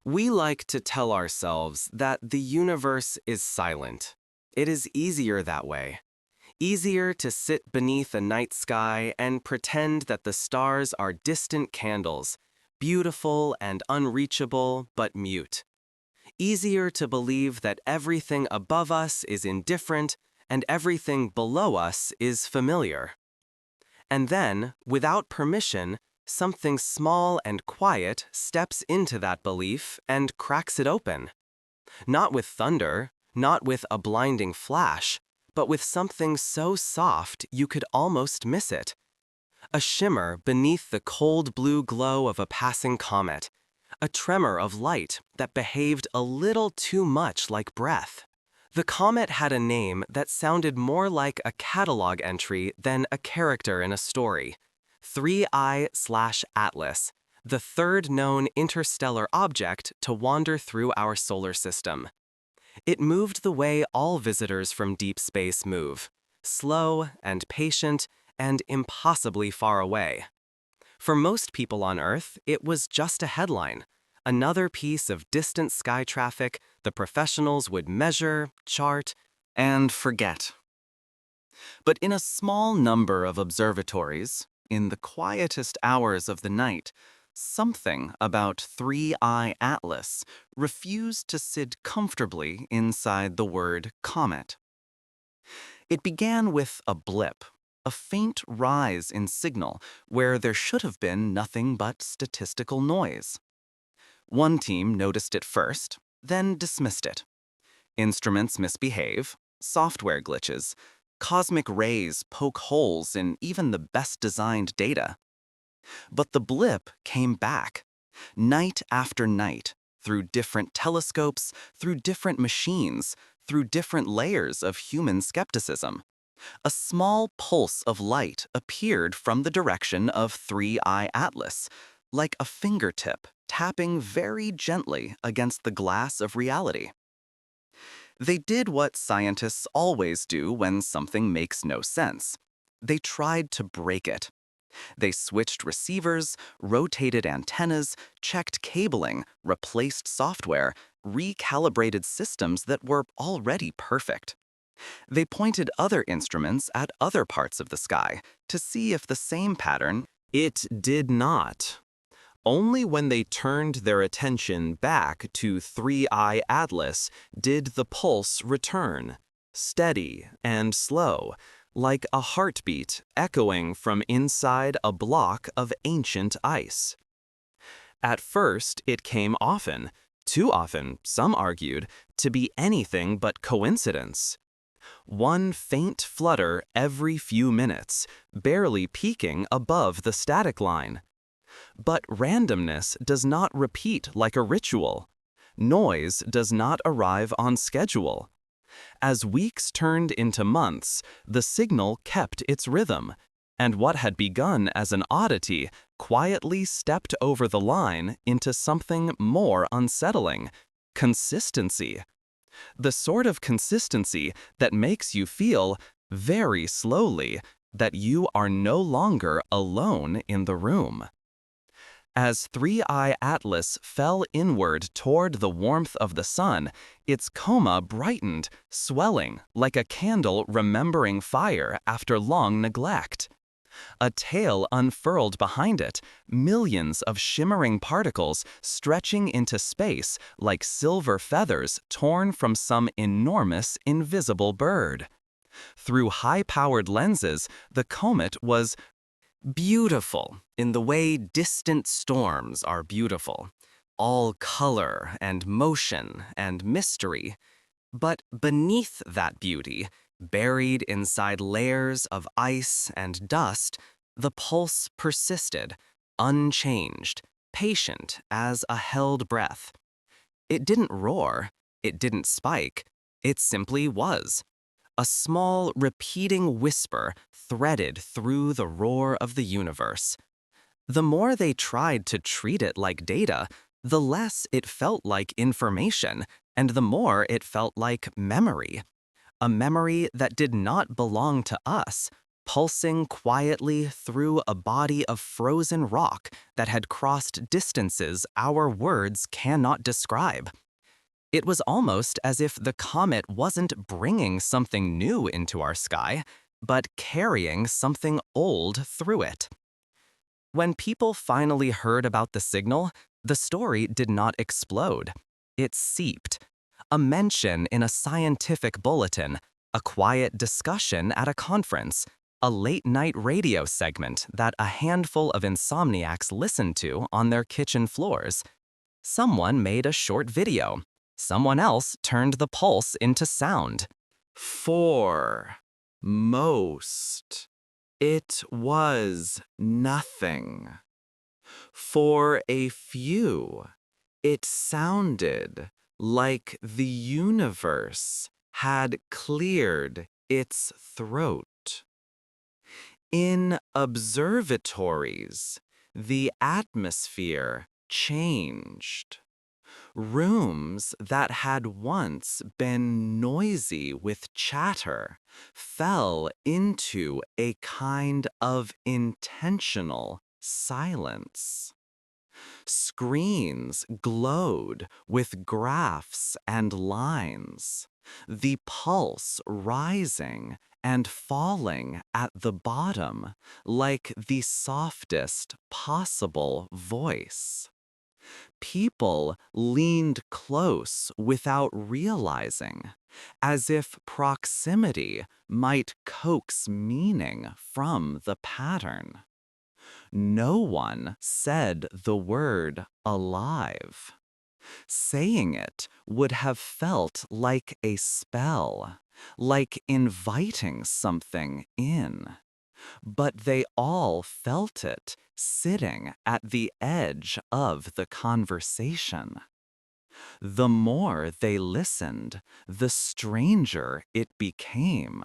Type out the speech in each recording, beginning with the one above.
We like to tell ourselves that the universe is silent. It is easier that way. Easier to sit beneath a night sky and pretend that the stars are distant candles, beautiful and unreachable but mute. Easier to believe that everything above us is indifferent and everything below us is familiar. And then, without permission, something small and quiet steps into that belief and cracks it open. Not with thunder, not with a blinding flash, but with something so soft you could almost miss it. A shimmer beneath the cold blue glow of a passing comet. A tremor of light that behaved a little too much like breath. The comet had a name that sounded more like a catalog entry than a character in a story. 3I/Atlas, the third known interstellar object to wander through our solar system. It moved the way all visitors from deep space move, slow and patient and impossibly far away. For most people on Earth, it was just a headline, another piece of distant sky traffic the professionals would measure, chart, and forget. But in a small number of observatories, in the quietest hours of the night, something about 3I Atlas refused to sit comfortably inside the word comet. It began with a blip, a faint rise in signal where there should have been nothing but statistical noise. One team noticed it first, then dismissed it. Instruments misbehave, software glitches, cosmic rays poke holes in even the best-designed data. But the blip came back, night after night, through different telescopes, through different machines, through different layers of human skepticism. A small pulse of light appeared from the direction of 3I Atlas, like a fingertip tapping very gently against the glass of reality. They did what scientists always do when something makes no sense. They tried to break it. They switched receivers, rotated antennas, checked cabling, replaced software, recalibrated systems that were already perfect. They pointed other instruments at other parts of the sky to see if the same pattern. It did not. Only when they turned their attention back to 3I Atlas did the pulse return, steady and slow, like a heartbeat echoing from inside a block of ancient ice. At first, it came often, too often, some argued, to be anything but coincidence. One faint flutter every few minutes, barely peaking above the static line. But randomness does not repeat like a ritual. Noise does not arrive on schedule. As weeks turned into months, the signal kept its rhythm, and what had begun as an oddity quietly stepped over the line into something more unsettling: consistency. The sort of consistency that makes you feel, very slowly, that you are no longer alone in the room. As 3I Atlas fell inward toward the warmth of the sun, its coma brightened, swelling like a candle remembering fire after long neglect. A tail unfurled behind it, millions of shimmering particles stretching into space like silver feathers torn from some enormous invisible bird. Through high-powered lenses, the comet was beautiful in the way distant storms are beautiful, all color and motion and mystery. But beneath that beauty, buried inside layers of ice and dust, the pulse persisted, unchanged, patient as a held breath. It didn't roar, it didn't spike, it simply was. A small, repeating whisper threaded through the roar of the universe. The more they tried to treat it like data, the less it felt like information, and the more it felt like memory. A memory that did not belong to us, pulsing quietly through a body of frozen rock that had crossed distances our words cannot describe. It was almost as if the comet wasn't bringing something new into our sky, but carrying something old through it. When people finally heard about the signal, the story did not explode. It seeped. A mention in a scientific bulletin, a quiet discussion at a conference, a late-night radio segment that a handful of insomniacs listened to on their kitchen floors. Someone made a short video. Someone else turned the pulse into sound. For most, it was nothing. For a few, it sounded like the universe had cleared its throat. In observatories, the atmosphere changed. Rooms that had once been noisy with chatter fell into a kind of intentional silence. Screens glowed with graphs and lines, the pulse rising and falling at the bottom like the softest possible voice. People leaned close without realizing, as if proximity might coax meaning from the pattern. No one said the word alive. Saying it would have felt like a spell, like inviting something in. But they all felt it sitting at the edge of the conversation. The more they listened, the stranger it became.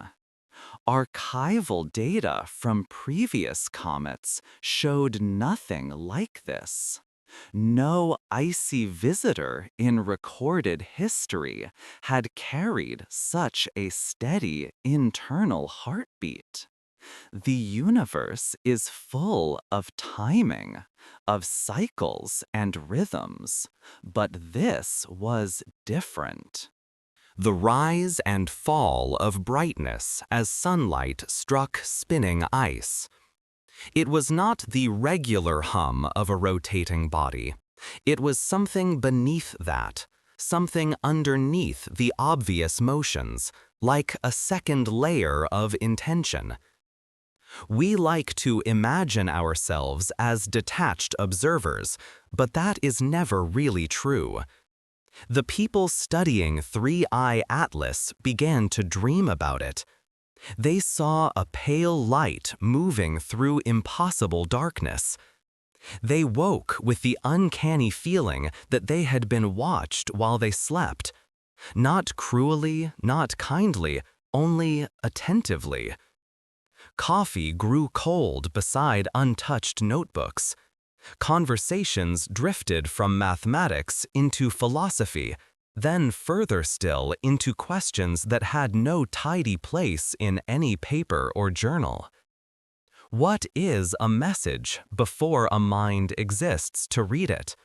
Archival data from previous comets showed nothing like this. No icy visitor in recorded history had carried such a steady internal heartbeat. The universe is full of timing, of cycles and rhythms, but this was different. The rise and fall of brightness as sunlight struck spinning ice. It was not the regular hum of a rotating body. It was something beneath that, something underneath the obvious motions, like a second layer of intention. We like to imagine ourselves as detached observers, but that is never really true. The people studying 3I Atlas began to dream about it. They saw a pale light moving through impossible darkness. They woke with the uncanny feeling that they had been watched while they slept. Not cruelly, not kindly, only attentively. Coffee grew cold beside untouched notebooks. Conversations drifted from mathematics into philosophy, then further still into questions that had no tidy place in any paper or journal. What is a message before a mind exists to read it?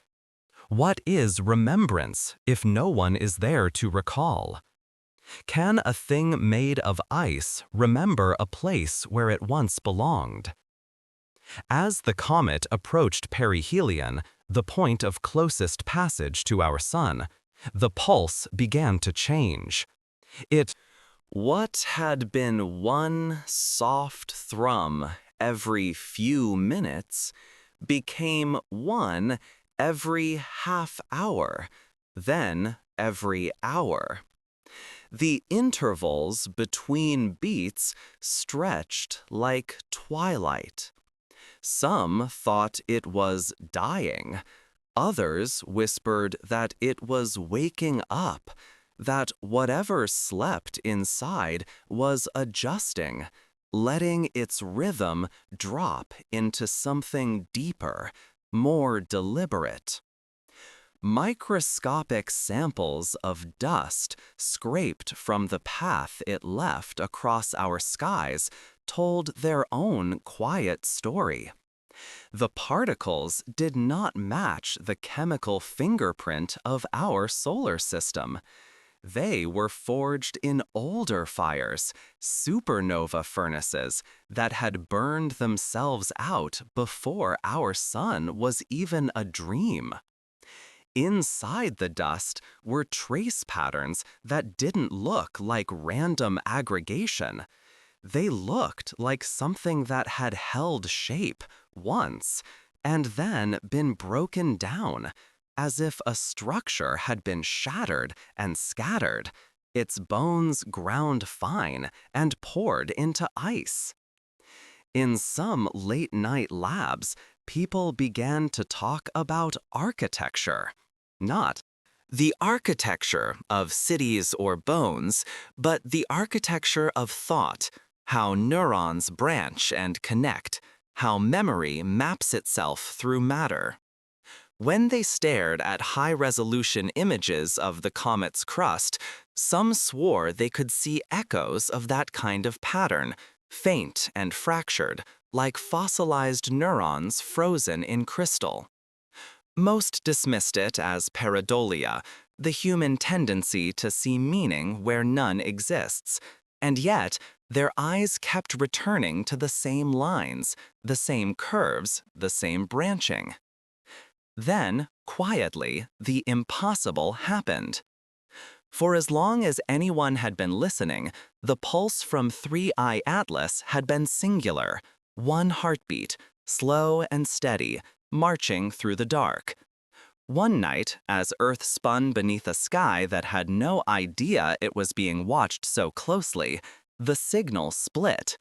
What is remembrance if no one is there to recall? Can a thing made of ice remember a place where it once belonged? As the comet approached perihelion, the point of closest passage to our sun, the pulse began to change. What had been one soft thrum every few minutes became one every half hour, then every hour. The intervals between beats stretched like twilight. Some thought it was dying. Others whispered that it was waking up, that whatever slept inside was adjusting, letting its rhythm drop into something deeper, more deliberate. Microscopic samples of dust scraped from the path it left across our skies told their own quiet story. The particles did not match the chemical fingerprint of our solar system. They were forged in older fires, supernova furnaces that had burned themselves out before our sun was even a dream. Inside the dust were trace patterns that didn't look like random aggregation. They looked like something that had held shape once and then been broken down, as if a structure had been shattered and scattered, its bones ground fine and poured into ice. In some late-night labs, people began to talk about architecture. Not the architecture of cities or bones, but the architecture of thought, how neurons branch and connect, how memory maps itself through matter. When they stared at high-resolution images of the comet's crust, some swore they could see echoes of that kind of pattern, faint and fractured, like fossilized neurons frozen in crystal. Most dismissed it as pareidolia, the human tendency to see meaning where none exists, and yet their eyes kept returning to the same lines, the same curves, the same branching. Then, quietly, the impossible happened. For as long as anyone had been listening, the pulse from 3I Atlas had been singular, one heartbeat, slow and steady, marching through the dark. One night, as Earth spun beneath a sky that had no idea it was being watched so closely, the signal split.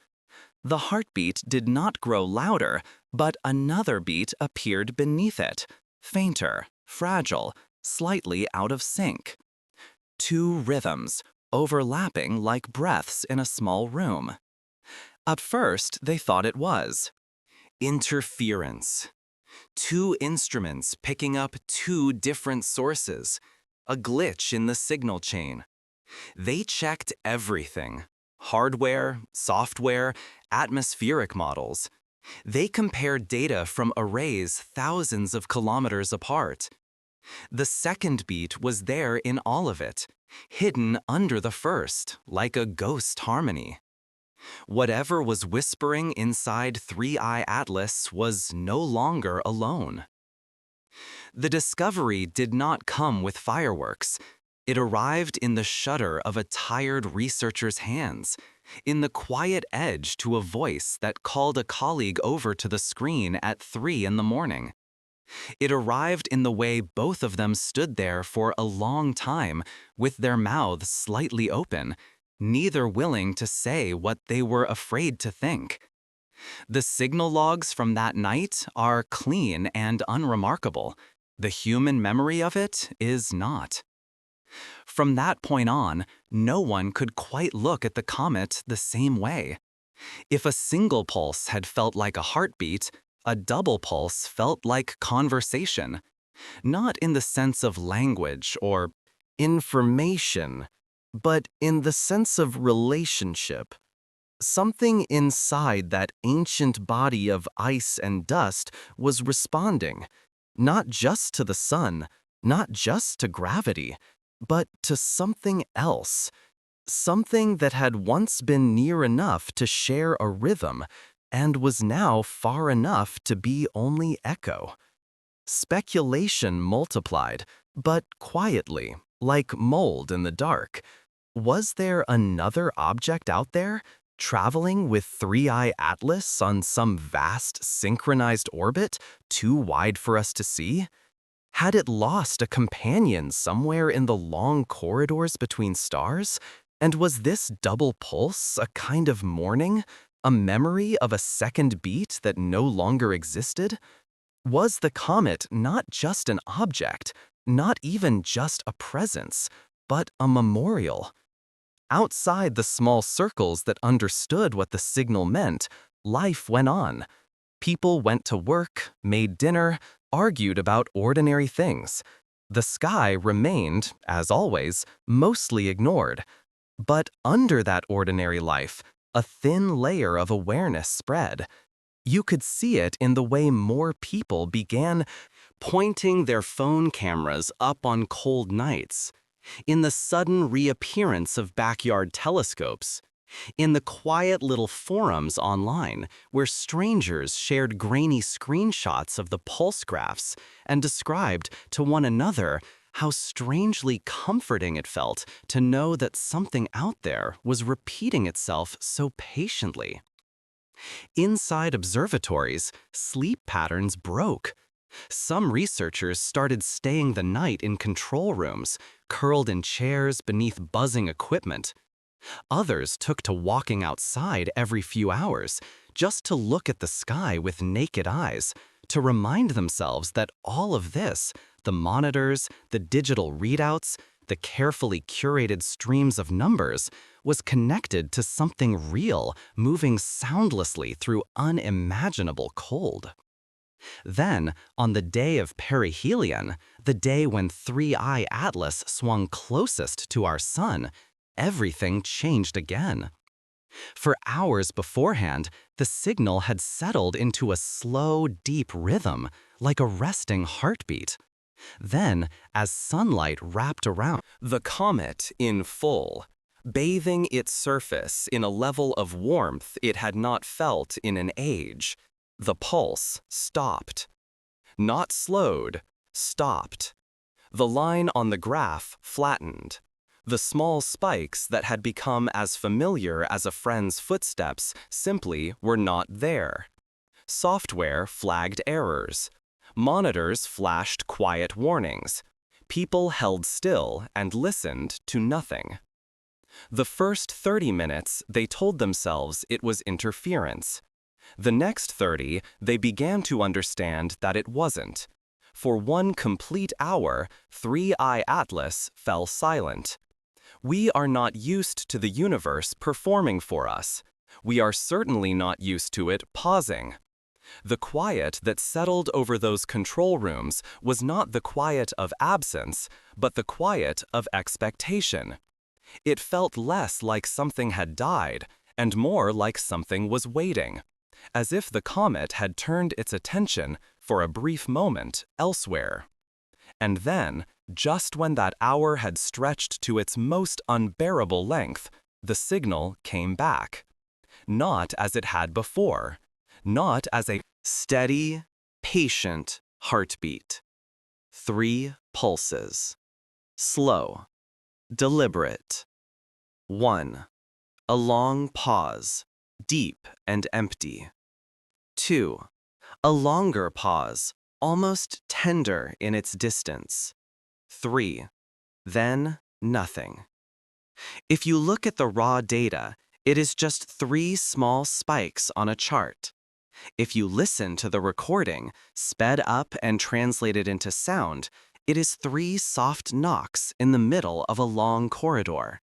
The heartbeat did not grow louder, but another beat appeared beneath it, fainter, fragile, slightly out of sync. Two rhythms, overlapping like breaths in a small room. At first, they thought it was interference. Two instruments picking up two different sources, a glitch in the signal chain. They checked everything: hardware, software, atmospheric models. They compared data from arrays thousands of kilometers apart. The second beat was there in all of it, hidden under the first, like a ghost harmony. Whatever was whispering inside 3I Atlas was no longer alone. The discovery did not come with fireworks. It arrived in the shudder of a tired researcher's hands, in the quiet edge to a voice that called a colleague over to the screen at 3 in the morning. It arrived in the way both of them stood there for a long time, with their mouths slightly open, neither willing to say what they were afraid to think. The signal logs from that night are clean and unremarkable. The human memory of it is not. From that point on, no one could quite look at the comet the same way. If a single pulse had felt like a heartbeat, a double pulse felt like conversation, not in the sense of language or information, but in the sense of relationship. Something inside that ancient body of ice and dust was responding, not just to the sun, not just to gravity, but to something else, something that had once been near enough to share a rhythm and was now far enough to be only echo. Speculation multiplied, but quietly, like mold in the dark. Was there another object out there, traveling with 3I Atlas on some vast synchronized orbit, too wide for us to see? Had it lost a companion somewhere in the long corridors between stars? And was this double pulse a kind of mourning, a memory of a second beat that no longer existed? Was the comet not just an object, not even just a presence, but a memorial? Outside the small circles that understood what the signal meant, life went on. People went to work, made dinner, argued about ordinary things. The sky remained, as always, mostly ignored. But under that ordinary life, a thin layer of awareness spread. You could see it in the way more people began pointing their phone cameras up on cold nights, in the sudden reappearance of backyard telescopes, in the quiet little forums online where strangers shared grainy screenshots of the pulse graphs and described to one another how strangely comforting it felt to know that something out there was repeating itself so patiently. Inside observatories, sleep patterns broke. Some researchers started staying the night in control rooms, curled in chairs beneath buzzing equipment. Others took to walking outside every few hours, just to look at the sky with naked eyes, to remind themselves that all of this, the monitors, the digital readouts, the carefully curated streams of numbers, was connected to something real, moving soundlessly through unimaginable cold. Then, on the day of perihelion, the day when 3I Atlas swung closest to our sun, everything changed again. For hours beforehand, the signal had settled into a slow, deep rhythm, like a resting heartbeat. Then, as sunlight wrapped around the comet in full, bathing its surface in a level of warmth it had not felt in an age, the pulse stopped. Not slowed, stopped. The line on the graph flattened. The small spikes that had become as familiar as a friend's footsteps simply were not there. Software flagged errors. Monitors flashed quiet warnings. People held still and listened to nothing. The first 30 minutes, they told themselves it was interference. The next 30, they began to understand that it wasn't. For one complete hour, 3I Atlas fell silent. We are not used to the universe performing for us. We are certainly not used to it pausing. The quiet that settled over those control rooms was not the quiet of absence, but the quiet of expectation. It felt less like something had died, and more like something was waiting, as if the comet had turned its attention, for a brief moment, elsewhere. And then, just when that hour had stretched to its most unbearable length, the signal came back. Not as it had before. Not as a steady, patient heartbeat. 3 pulses. Slow. Deliberate. 1. A long pause, deep and empty. 2. A longer pause, almost tender in its distance. 3. Then nothing. If you look at the raw data, it is just 3 small spikes on a chart. If you listen to the recording, sped up and translated into sound, it is 3 soft knocks in the middle of a long corridor.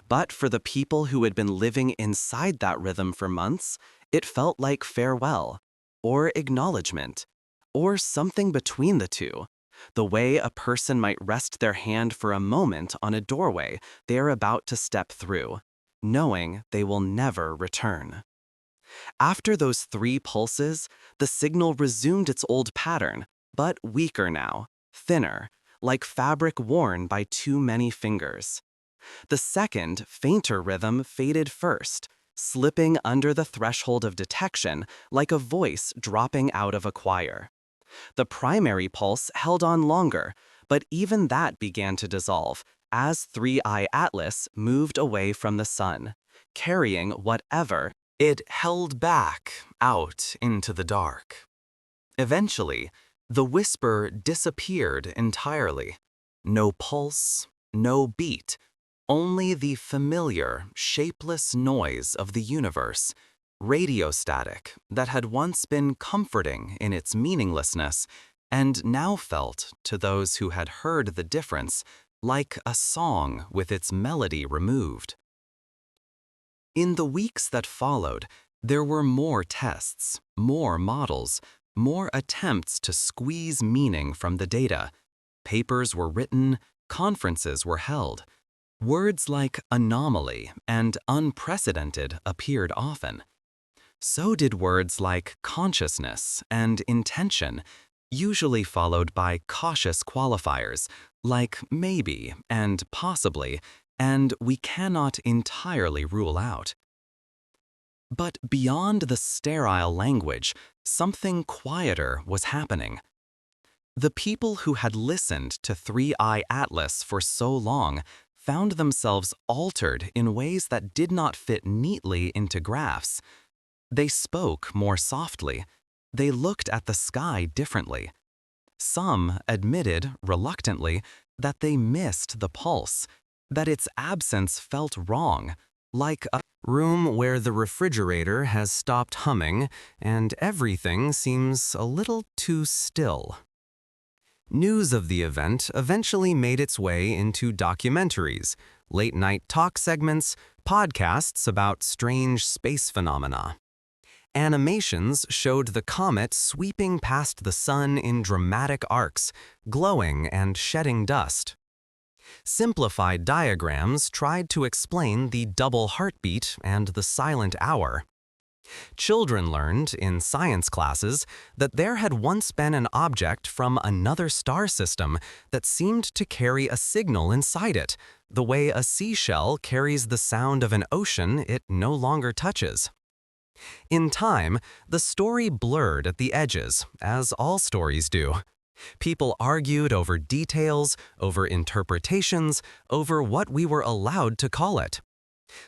But for the people who had been living inside that rhythm for months, it felt like farewell, or acknowledgement, or something between the two, the way a person might rest their hand for a moment on a doorway they are about to step through, knowing they will never return. After those 3 pulses, the signal resumed its old pattern, but weaker now, thinner, like fabric worn by too many fingers. The second, fainter rhythm faded first, slipping under the threshold of detection like a voice dropping out of a choir. The primary pulse held on longer, but even that began to dissolve as 3I Atlas moved away from the sun, carrying whatever it held back out into the dark. Eventually, the whisper disappeared entirely. No pulse, no beat, only the familiar, shapeless noise of the universe, radio static that had once been comforting in its meaninglessness and now felt, to those who had heard the difference, like a song with its melody removed. In the weeks that followed, there were more tests, more models, more attempts to squeeze meaning from the data. papers were written, conferences were held. Words like anomaly and unprecedented appeared often. So did words like consciousness and intention, usually followed by cautious qualifiers like maybe and possibly, and we cannot entirely rule out. But beyond the sterile language, something quieter was happening. The people who had listened to 3i Atlas for so long found themselves altered in ways that did not fit neatly into graphs. They spoke more softly. They looked at the sky differently. Some admitted, reluctantly, that they missed the pulse, that its absence felt wrong, like a room where the refrigerator has stopped humming and everything seems a little too still. News of the event eventually made its way into documentaries, late-night talk segments, podcasts about strange space phenomena. Animations showed the comet sweeping past the sun in dramatic arcs, glowing and shedding dust. Simplified diagrams tried to explain the double heartbeat and the silent hour. Children learned in science classes that there had once been an object from another star system that seemed to carry a signal inside it, the way a seashell carries the sound of an ocean it no longer touches. In time, the story blurred at the edges, as all stories do. People argued over details, over interpretations, over what we were allowed to call it.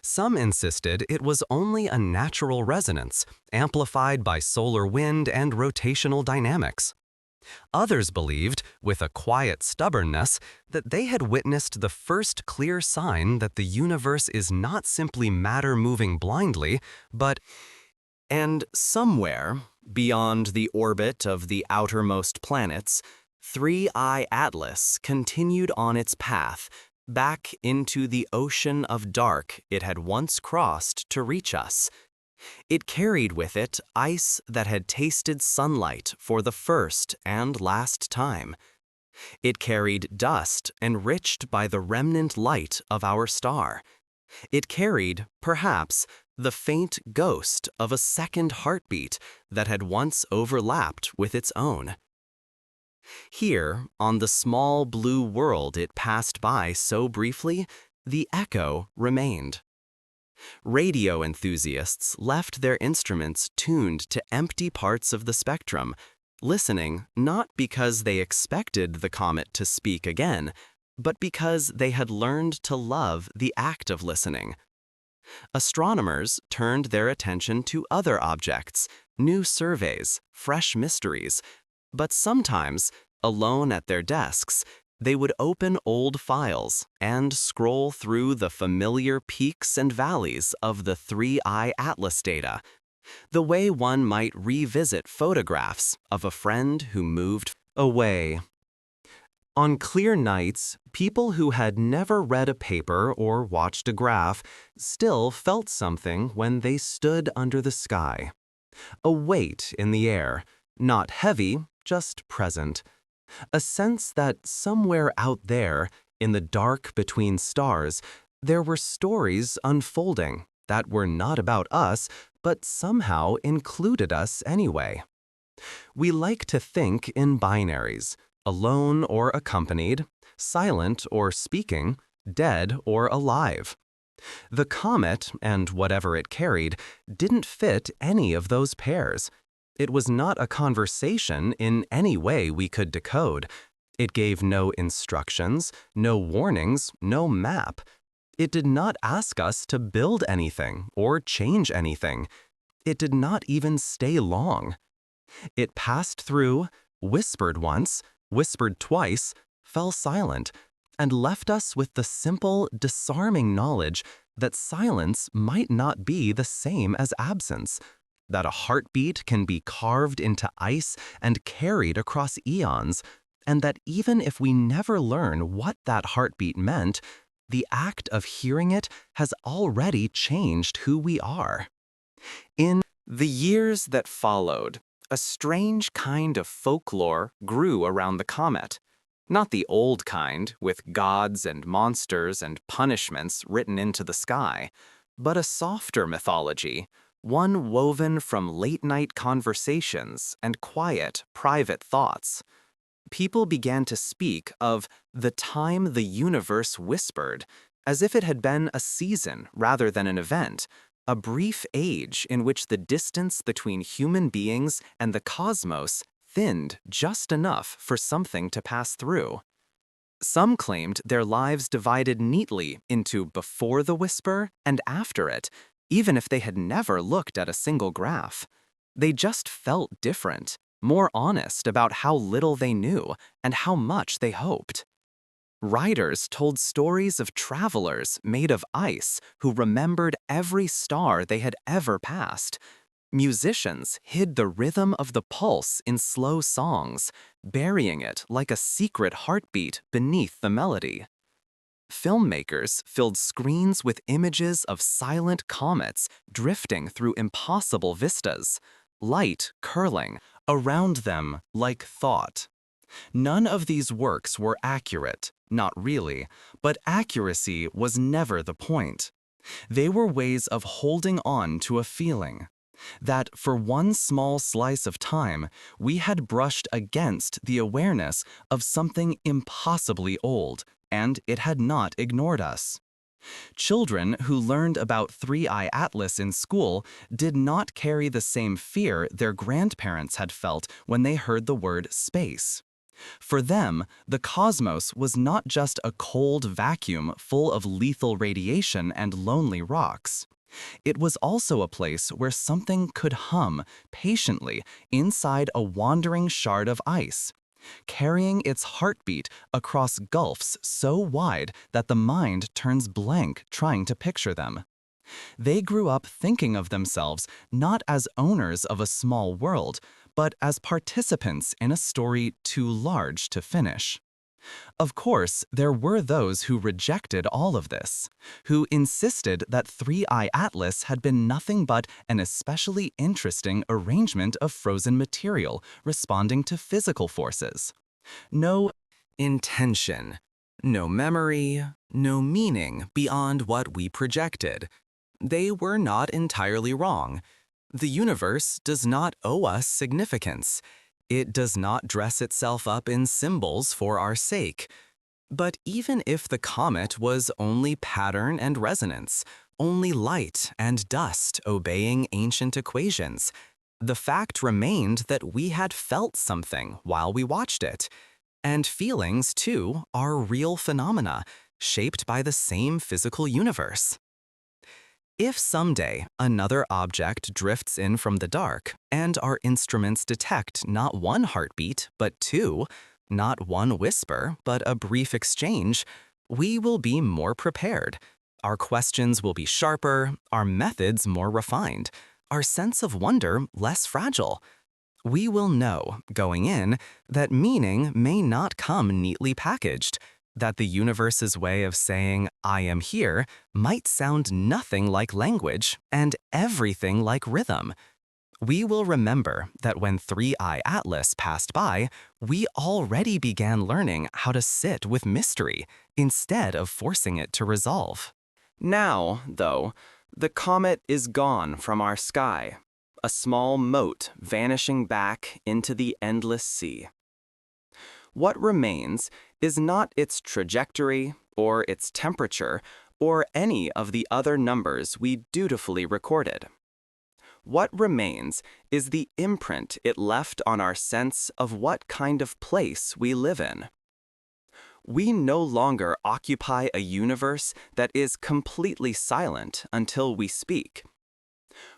Some insisted it was only a natural resonance, amplified by solar wind and rotational dynamics. Others believed, with a quiet stubbornness, that they had witnessed the first clear sign that the universe is not simply matter moving blindly, but and somewhere, beyond the orbit of the outermost planets, 3i Atlas continued on its path, back into the ocean of dark it had once crossed to reach us. It carried with it ice that had tasted sunlight for the first and last time. It carried dust enriched by the remnant light of our star. It carried, perhaps, the faint ghost of a second heartbeat that had once overlapped with its own. Here, on the small blue world it passed by so briefly, the echo remained. Radio enthusiasts left their instruments tuned to empty parts of the spectrum, listening not because they expected the comet to speak again, but because they had learned to love the act of listening. Astronomers turned their attention to other objects, new surveys, fresh mysteries, but sometimes, alone at their desks, they would open old files and scroll through the familiar peaks and valleys of the 3i Atlas data, the way one might revisit photographs of a friend who moved away. On clear nights, people who had never read a paper or watched a graph still felt something when they stood under the sky. A weight in the air, not heavy, just present. A sense that somewhere out there, in the dark between stars, there were stories unfolding that were not about us, but somehow included us anyway. We like to think in binaries, alone or accompanied, silent or speaking, dead or alive. The comet, and whatever it carried, didn't fit any of those pairs. It was not a conversation in any way we could decode. It gave no instructions, no warnings, no map. It did not ask us to build anything or change anything. It did not even stay long. It passed through, whispered once, whispered twice, fell silent, and left us with the simple, disarming knowledge that silence might not be the same as absence, that a heartbeat can be carved into ice and carried across eons, and that even if we never learn what that heartbeat meant, the act of hearing it has already changed who we are. In the years that followed, a strange kind of folklore grew around the comet. Not the old kind, with gods and monsters and punishments written into the sky, but a softer mythology, one woven from late-night conversations and quiet, private thoughts. People began to speak of the time the universe whispered, as if it had been a season rather than an event, a brief age in which the distance between human beings and the cosmos thinned just enough for something to pass through. Some claimed their lives divided neatly into before the whisper and after it, even if they had never looked at a single graph. They just felt different, more honest about how little they knew and how much they hoped. Writers told stories of travelers made of ice who remembered every star they had ever passed. Musicians hid the rhythm of the pulse in slow songs, burying it like a secret heartbeat beneath the melody. Filmmakers filled screens with images of silent comets drifting through impossible vistas, light curling around them like thought. None of these works were accurate, not really, but accuracy was never the point. They were ways of holding on to a feeling that for one small slice of time, we had brushed against the awareness of something impossibly old, and it had not ignored us. Children who learned about Three-Eye Atlas in school did not carry the same fear their grandparents had felt when they heard the word space. For them, the cosmos was not just a cold vacuum full of lethal radiation and lonely rocks. It was also a place where something could hum patiently inside a wandering shard of ice, carrying its heartbeat across gulfs so wide that the mind turns blank trying to picture them. They grew up thinking of themselves not as owners of a small world, but as participants in a story too large to finish. Of course, there were those who rejected all of this, who insisted that Three-Eye Atlas had been nothing but an especially interesting arrangement of frozen material responding to physical forces. No intention, no memory, no meaning beyond what we projected. They were not entirely wrong. The universe does not owe us significance. It does not dress itself up in symbols for our sake. But even if the comet was only pattern and resonance, only light and dust obeying ancient equations, the fact remained that we had felt something while we watched it. And feelings, too, are real phenomena, shaped by the same physical universe. If someday another object drifts in from the dark, and our instruments detect not one heartbeat, but two, not one whisper, but a brief exchange, we will be more prepared. Our questions will be sharper, our methods more refined, our sense of wonder less fragile. We will know, going in, that meaning may not come neatly packaged, that the universe's way of saying, "I am here," might sound nothing like language and everything like rhythm. We will remember that when Three-Eye Atlas passed by, we already began learning how to sit with mystery instead of forcing it to resolve. Now, though, the comet is gone from our sky, a small mote vanishing back into the endless sea. What remains is not its trajectory or its temperature or any of the other numbers we dutifully recorded. What remains is the imprint it left on our sense of what kind of place we live in. We no longer occupy a universe that is completely silent until we speak.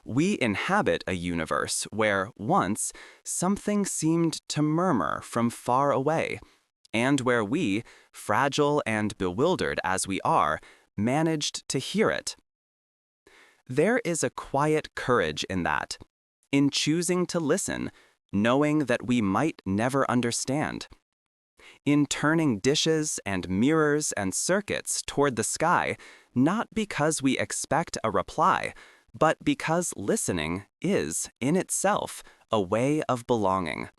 We inhabit a universe where, once, something seemed to murmur from far away, and where we, fragile and bewildered as we are, managed to hear it. There is a quiet courage in that, in choosing to listen, knowing that we might never understand. In turning dishes and mirrors and circuits toward the sky, not because we expect a reply, but because listening is, in itself, a way of belonging.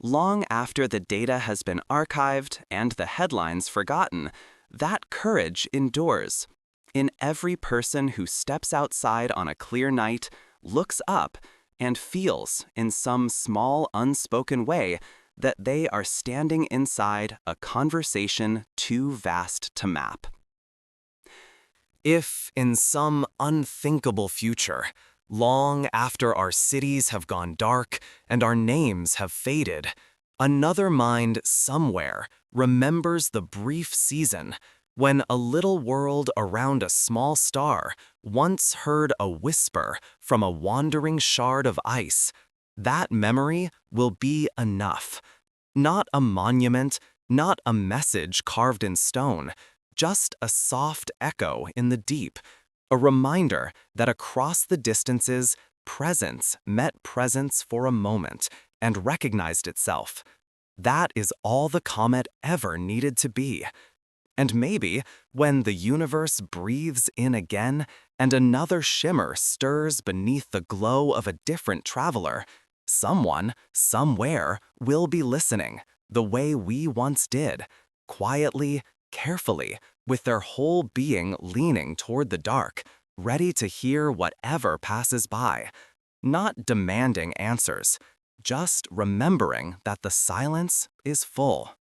Long after the data has been archived and the headlines forgotten, that courage endures. In every person who steps outside on a clear night, looks up, and feels, in some small unspoken way, that they are standing inside a conversation too vast to map. If, in some unthinkable future, long after our cities have gone dark and our names have faded, another mind somewhere remembers the brief season when a little world around a small star once heard a whisper from a wandering shard of ice, that memory will be enough. Not a monument, not a message carved in stone, just a soft echo in the deep, a reminder that across the distances, presence met presence for a moment and recognized itself. That is all the comet ever needed to be. And maybe, when the universe breathes in again and another shimmer stirs beneath the glow of a different traveler, someone, somewhere, will be listening, the way we once did, quietly, carefully, with their whole being leaning toward the dark, ready to hear whatever passes by. Not demanding answers, just remembering that the silence is full.